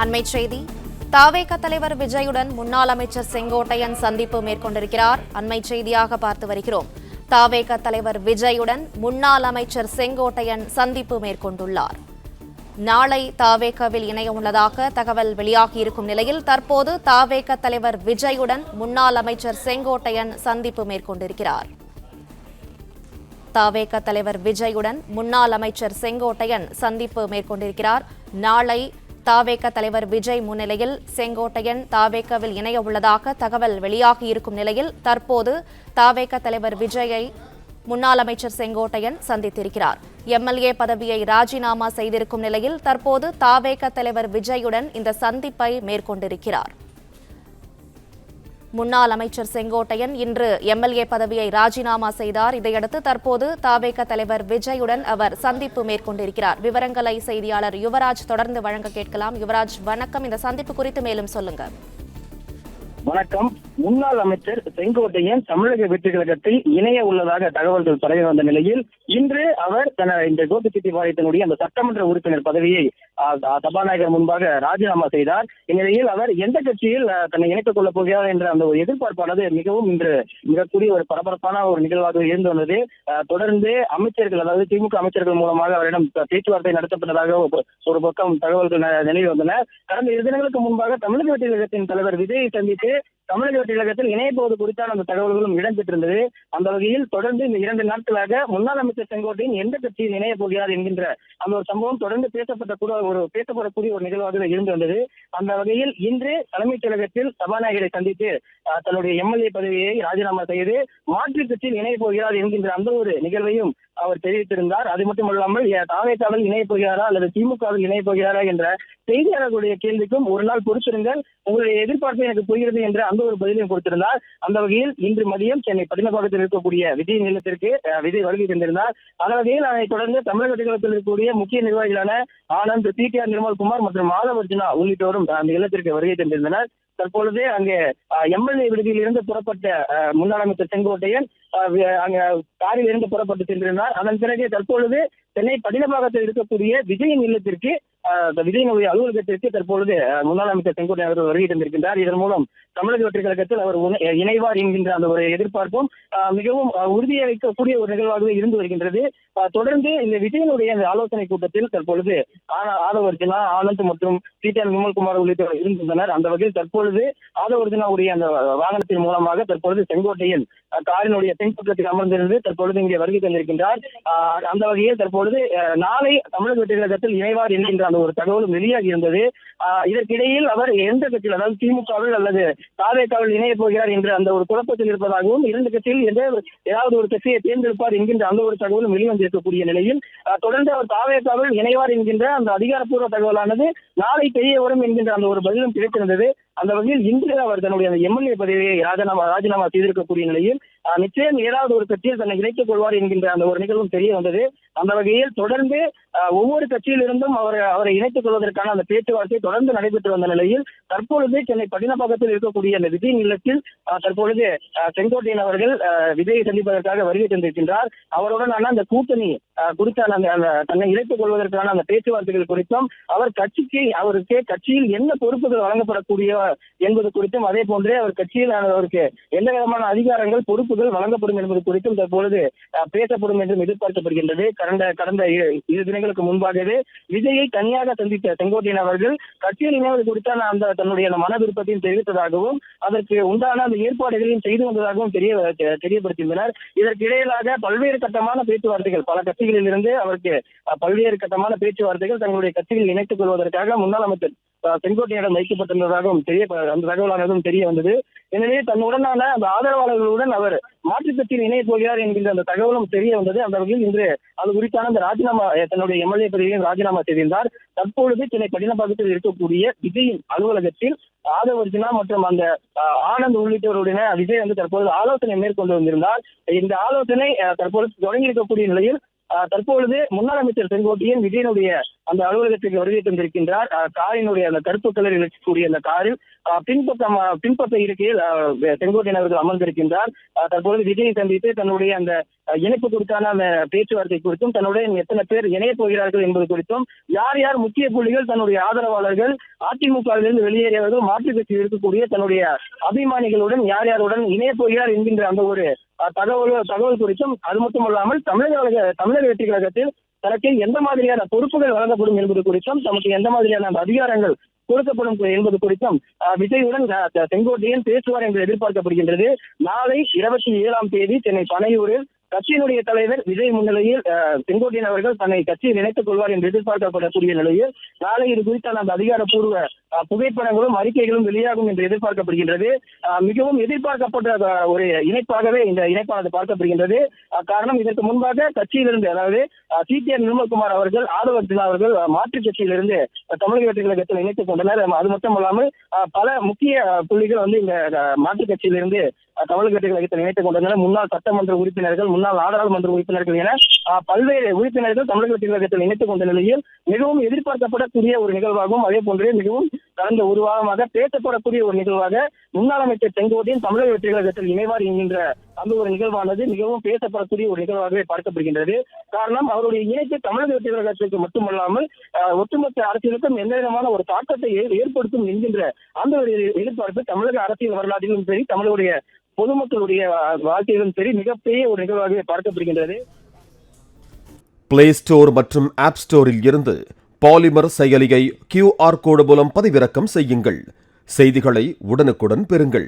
அண்மை செய்தி. தவேக தலைவர் விஜயுடன் முன்னாள் அமைச்சர் செங்கோட்டையன் சந்திப்பு மேற்கொண்டிருக்கிறார். அண்மை செய்தியாக பார்த்து வருகிறோம். தவேக தலைவர் விஜயுடன் முன்னாள் அமைச்சர் செங்கோட்டையன் சந்திப்பு மேற்கொண்டுள்ளார். நாளை தவேகவில் இணைய உள்ளதாக தகவல் வெளியாகியிருக்கும் நிலையில் தற்போது தவேக தலைவர் விஜயுடன் முன்னாள் அமைச்சர் செங்கோட்டையன் சந்திப்பு மேற்கொண்டிருக்கிறார். தவேக தலைவர் விஜயுடன் முன்னாள் அமைச்சர் செங்கோட்டையன் சந்திப்பு மேற்கொண்டிருக்கிறார். நாளை தவேக தலைவர் விஜய் முன்னிலையில் செங்கோட்டையன் தவேகவில் இணைய உள்ளதாக தகவல் வெளியாகியிருக்கும் நிலையில் தற்போது தவேக தலைவர் விஜயை முன்னாள் அமைச்சர் செங்கோட்டையன் சந்தித்திருக்கிறார். எம்எல்ஏ பதவியை ராஜினாமா செய்திருக்கும் நிலையில் தற்போது தவேக தலைவர் விஜயுடன் இந்த சந்திப்பை மேற்கொண்டிருக்கிறார். முன்னாள் அமைச்சர் செங்கோட்டையன் இன்று எம்எல்ஏ பதவியை ராஜினாமா செய்தார். இதையடுத்து தற்போது தவேக தலைவர் விஜயுடன் அவர் சந்திப்பு மேற்கொண்டிருக்கிறார். விவரங்களை செய்தியாளர் யுவராஜ் தொடர்ந்து வழங்க கேட்கலாம். யுவராஜ், வணக்கம். இந்த சந்திப்பு குறித்து மேலும் சொல்லுங்க. வணக்கம். முன்னாள் அமைச்சர் செங்கோட்டையன் தமிழக வெற்றி கழகத்தில் இணைய உள்ளதாக தகவல்கள் பரவி வந்த நிலையில் இன்று அவர் இந்த கோபிச்செட்டிப்பாளையத்தினுடைய அந்த சட்டமன்ற உறுப்பினர் பதவியை சபாநாயகர் முன்பாக ராஜினாமா செய்தார். இந்நிலையில் அவர் எந்த கட்சியில் தன்னை இணைத்துக் கொள்ளப் போகிறார் என்ற அந்த ஒரு எதிர்பார்ப்பானது மிகவும் இன்று மிகக்கூடிய ஒரு பரபரப்பான ஒரு நிகழ்வாக இருந்து வந்தது. தொடர்ந்து அமைச்சர்கள், அதாவது திமுக அமைச்சர்கள் மூலமாக அவரிடம் பேச்சுவார்த்தை நடத்தப்பட்டதாக ஒரு பக்கம் தகவல்கள் நினைவு வந்தன. கடந்த 2 தினங்களுக்கு முன்பாக தமிழக வெற்றி கழகத்தின் தலைவர் விஜயை சந்தித்து தமிழக வெற்றி கழகத்தில் இணைய போவது குறித்தான அந்த தகவல்களும் இடம்பெற்றிருந்தது. அந்த வகையில் தொடர்ந்து இந்த 2 நாட்களாக முன்னாள் அமைச்சர் செங்கோட்டையன் எந்த கட்சியில் இணைய போகிறார் என்கின்ற அந்த ஒரு சம்பவம் தொடர்ந்து பேசப்படக்கூடிய ஒரு நிகழ்வாக இருந்து வந்தது. அந்த வகையில் இன்று தலைமைச் செயலகத்தில் சபாநாயகரை சந்தித்து தன்னுடைய எம்எல்ஏ பதவியை ராஜினாமா செய்து மாற்றுக் கட்சியில் இணைய போகிறார் என்கின்ற அந்த ஒரு நிகழ்வையும் அவர் தெரிவித்திருந்தார். அது மட்டுமல்லாமல் தவேகவில் இணைய போகிறாரா அல்லது திமுகவில் இணைய போகிறாரா என்ற செய்தியாளர்களுடைய கேள்விக்கும் ஒரு நாள் பொறுத்திருங்கள், உங்களுடைய எதிர்பார்ப்பு எனக்கு புரிகிறது என்ற அந்த ஒரு பதிலையும் கொடுத்திருந்தார். அந்த வகையில் இன்று மதியம் சென்னை பட்டினப்பாக்கத்தில் இருக்கக்கூடிய விஜய் நிலையத்திற்கு விஜய் வருகை தந்திருந்தார். அந்த வகையில் அதைத் தொடர்ந்து தமிழக கழகத்தில் இருக்கக்கூடிய முக்கிய நிர்வாகிகளான ஆனந்த், டிடிஆர் நிர்மல்குமார் மற்றும் மாதவர்ஜுனா உள்ளிட்டோரும் அந்த இல்லத்திற்கு வருகை தந்திருந்தனர். தற்பொழுது அங்கே எம்எல்ஏ விடுதியில் இருந்து புறப்பட்ட முன்னாள் அமைச்சர் செங்கோட்டையன் அங்க காரில் இருந்து புறப்பட்டு சென்றிருந்தார். அதன் பிறகு தற்பொழுது சென்னை பட்டினப்பாக்கத்தில் இருக்கக்கூடிய விஜயின் இல்லத்திற்கு விஜயனுடைய அலுவலகத்திற்கு தற்பொழுது முன்னாள் அமைச்சர் செங்கோட்டையன் அவர்கள் வருகை தந்திருக்கின்றார். இதன் மூலம் தமிழக வெற்றி கழகத்தில் அவர் இணைவார் என்கின்ற அந்த ஒரு எதிர்பார்ப்பும் மிகவும் உறுதியளிக்கக்கூடிய ஒரு நிகழ்வாகவே இருந்து வருகின்றது. தொடர்ந்து இந்த விஜயனுடைய அந்த ஆலோசனை கூட்டத்தில் தற்பொழுது ஆதவர்ஜுனா, ஆனந்த் மற்றும் டிடிஆர் நிர்மல்குமார் உள்ளிட்டோர் இருந்திருந்தனர். அந்த வகையில் தற்பொழுது ஆதவர்ஜுனாவுடைய அந்த வாகனத்தின் மூலமாக தற்பொழுது செங்கோட்டையன் காரினுடைய பின்பக்கத்தில் அமர்ந்திருந்து தற்பொழுது இங்கே வருகை தந்திருக்கின்றார். அந்த வகையில் தற்பொழுது நாளை தமிழக வெற்றி கழகத்தில் இணைவார் என்கின்ற அந்த ஒரு தகவலும் வெளியாகி இருந்தது. இதற்கிடையில் அவர் எந்த கட்சியில், அதாவது திமுகவில் அல்லது தவேகவில் இணைய போகிறார் என்ற அந்த ஒரு குழப்பத்தில் இருப்பதாகவும் 2 கட்சியில் ஏதாவது ஒரு கட்சியை தேர்ந்தெடுப்பார் என்கின்ற அந்த ஒரு தகவலும் வெளிவந்திருக்கக்கூடிய நிலையில் தொடர்ந்து அவர் தவேகவில் இணைவார் என்கின்ற அந்த அதிகாரப்பூர்வ தகவலானது நாளை தெரிய வரும் என்கின்ற அந்த ஒரு பதிலும் கிடைத்திருந்தது. அந்த வகையில் இன்று அவர் தன்னுடைய அந்த எம்எல்ஏ பதவியை ராஜினாமா செய்திருக்கக்கூடிய நிலையில் நிச்சயம் ஏதாவது ஒரு கட்சியில் தன்னை இணைத்துக் கொள்வார் என்கின்ற அந்த ஒரு நிகழ்வும் தெரிய வந்தது. அந்த வகையில் தொடர்ந்து ஒவ்வொரு கட்சியிலிருந்தும் அவரை இணைத்துக் கொள்வதற்கான அந்த பேச்சுவார்த்தை தொடர்ந்து நடைபெற்று வந்த நிலையில் தற்பொழுது சென்னை பட்டினப்பாக்கத்தில் இருக்கக்கூடிய அந்த விஜய் இல்லத்தில் தற்பொழுது செங்கோட்டையன் அவர்கள் விஜயை சந்திப்பதற்காக வருகை தந்திருக்கின்றார். அவருடனான அந்த கூட்டணி குறித்தான தன்னை இணைத்துக் கொள்வதற்கான அந்த பேச்சுவார்த்தைகள் குறித்தும் அவருக்கு கட்சியில் என்ன பொறுப்புகள் வழங்கப்படக்கூடிய என்பது குறித்தும், அதே போன்றே அவர் கட்சியில் அவருக்கு எந்த விதமான அதிகாரங்கள் பொறுப்புகள் வழங்கப்படும் என்பது குறித்தும் தற்பொழுது பேசப்படும் என்றும் எதிர்பார்க்கப்படுகின்றது. கடந்த 2 தினங்களுக்கு முன்பாகவே விஜயை தனியாக சந்தித்த செங்கோட்டையன் அவர்கள் கட்சியில் இணைவது குறித்தான அந்த தன்னுடைய மன விருப்பத்தையும் தெரிவித்ததாகவும் அதற்கு உண்டான அந்த ஏற்பாடுகளையும் செய்து வந்ததாகவும் தெரியப்படுத்தியுள்ளனர். இதற்கு இடையிலாக பல்வேறு கட்டமான பேச்சுவார்த்தைகள் பல கட்சிகளில் இருந்து அவருக்கு பல்வேறு கட்டமான பேச்சுவார்த்தைகள் தங்களுடைய கட்சியில் இணைத்துக் கொள்வதற்காக முன்னாள் அமைச்சர் செங்கோட்டையிடம் வைக்கப்பட்டிருந்ததாகவும் அந்த தகவலானதும் தெரிய வந்தது. எனவே தன்னுடனான அந்த ஆதரவாளர்களுடன் அவர் மாற்றுக் கட்சியில் இணைய போகிறார் என்கின்ற அந்த தகவலும் தெரிய வந்தது. அந்த வகையில் இன்று அது குறித்தான அந்த ராஜினாமா தன்னுடைய எம்எல்ஏ பதவியையும் ராஜினாமா செய்திருந்தார். தற்பொழுது சென்னை பட்டினப்பாக்கத்தில் இருக்கக்கூடிய விஜயின் அலுவலகத்தில் ஆதவர்ஜுனா மற்றும் அந்த ஆனந்த் உள்ளிட்டவருடைய விஜய் தற்பொழுது ஆலோசனை மேற்கொண்டு வந்திருந்தார். இந்த ஆலோசனை தற்பொழுது தொடங்கி இருக்கக்கூடிய நிலையில் தற்பொழுது முன்னாள் அமைச்சர் செங்கோட்டையன் விஜயனுடைய அந்த அலுவலகத்திற்கு வருகை தந்திருக்கின்றார். காரினுடைய அந்த கருப்பு கலரில் இருக்கக்கூடிய அந்த காரில் பின்பக்க இருக்கையில் செங்கோட்டையன் அவர்கள் அமர்ந்திருக்கின்றார். தற்போது விஜயை சந்தித்து தன்னுடைய அந்த இணைப்பு குறித்தான அந்த பேச்சுவார்த்தை குறித்தும் தன்னுடைய எத்தனை பேர் இணையப் போகிறார்கள் என்பது குறித்தும் யார் யார் முக்கிய புள்ளிகள் தன்னுடைய ஆதரவாளர்கள் அதிமுகவிலிருந்து வெளியேறியவர்கள் மாற்றுக் கட்சியில் இருக்கக்கூடிய தன்னுடைய அபிமானிகளுடன் யார் யாருடன் இணையப் போகிறார் என்கின்ற அந்த ஒரு தகவல் குறித்தும் அது மட்டுமல்லாமல் தமிழக வெற்றி கழகத்தில் தனக்கு எந்த மாதிரியான பொறுப்புகள் வழங்கப்படும் என்பது குறித்தும் தமக்கு எந்த மாதிரியான அந்த அதிகாரங்கள் கொடுக்கப்படும் என்பது குறித்தும் விஜயுடன் செங்கோட்டையன் பேசுவார் என்று எதிர்பார்க்கப்படுகின்றது. நாளை 27ஆம் தேதி சென்னை பனையூரில் கட்சியினுடைய தலைவர் விஜய் முன்னிலையில் செங்கோட்டையன் அவர்கள் தன்னை கட்சியில் இணைத்துக் கொள்வார் என்று எதிர்பார்க்கப்படக்கூடிய நிலையில் நாளை இது குறித்தான அந்த அதிகாரப்பூர்வ புகைப்படங்களும் அறிக்கைகளும் வெளியாகும் என்று எதிர்பார்க்கப்படுகின்றது. மிகவும் எதிர்பார்க்கப்பட்ட ஒரு இணைப்பாகவே இந்த இணைப்பானது பார்க்கப்படுகின்றது. காரணம், இதற்கு முன்பாக கட்சியிலிருந்து, அதாவது CTR நிர்மல்குமார் அவர்கள், ஆதவர்ஜுனா அவர்கள் மாற்றுக் கட்சியிலிருந்து தமிழக வெற்றி கழகத்தில் இணைத்துக் கொண்டனர். அது மட்டுமல்லாமல் பல முக்கிய புள்ளிகள் இந்த மாற்றுக் கட்சியிலிருந்து தமிழக வெற்றி கழகத்தில் இணைத்துக் கொண்டனர். முன்னாள் சட்டமன்ற உறுப்பினர்கள், முன்னாள் நாடாளுமன்ற உறுப்பினர்கள் என பல்வேறு உறுப்பினர்கள் தமிழக வெற்றி கழகத்தில் இணைத்துக் கொண்ட நிலையில் மிகவும் எதிர்பார்க்கப்படக்கூடிய ஒரு நிகழ்வாகவும், அதே போன்றே மிகவும் கடந்த ஒரு வாரமாக பேசப்படக்கூடிய ஒரு நிகழ்வாக முன்னாள் அமைச்சர் செங்கோட்டையன் தமிழக வெற்றி கழகத்தில் இணைவார் என்கின்ற அந்த ஒரு நிகழ்வானது மிகவும் பேசப்படக்கூடிய ஒரு நிகழ்வாகவே பார்க்கப்படுகின்றது. காரணம், அவருடைய இணைப்பு தமிழக வெற்றி கழகத்திற்கு மட்டுமல்லாமல் ஒட்டுமொத்த அரசியலுக்கும் எந்த விதமான ஒரு தாக்கத்தை ஏற்படுத்தும் என்கின்ற அந்த ஒரு எதிர்பார்ப்பு தமிழக அரசியல் வரலாற்றிலும் சரி, தமிழருடைய பொதுமக்களுடைய வாழ்க்கையிலும் சரி மிகப்பெரிய ஒரு நிகழ்வாகவே பார்க்கப்படுகின்றது. பிளே ஸ்டோர் மற்றும் ஆப் ஸ்டோரில் இருந்து பாலிமர் செயலியை QR கோடு மூலம் பதிவிறக்கம் செய்யுங்கள். செய்திகளை உடனுக்குடன் பெறுங்கள்.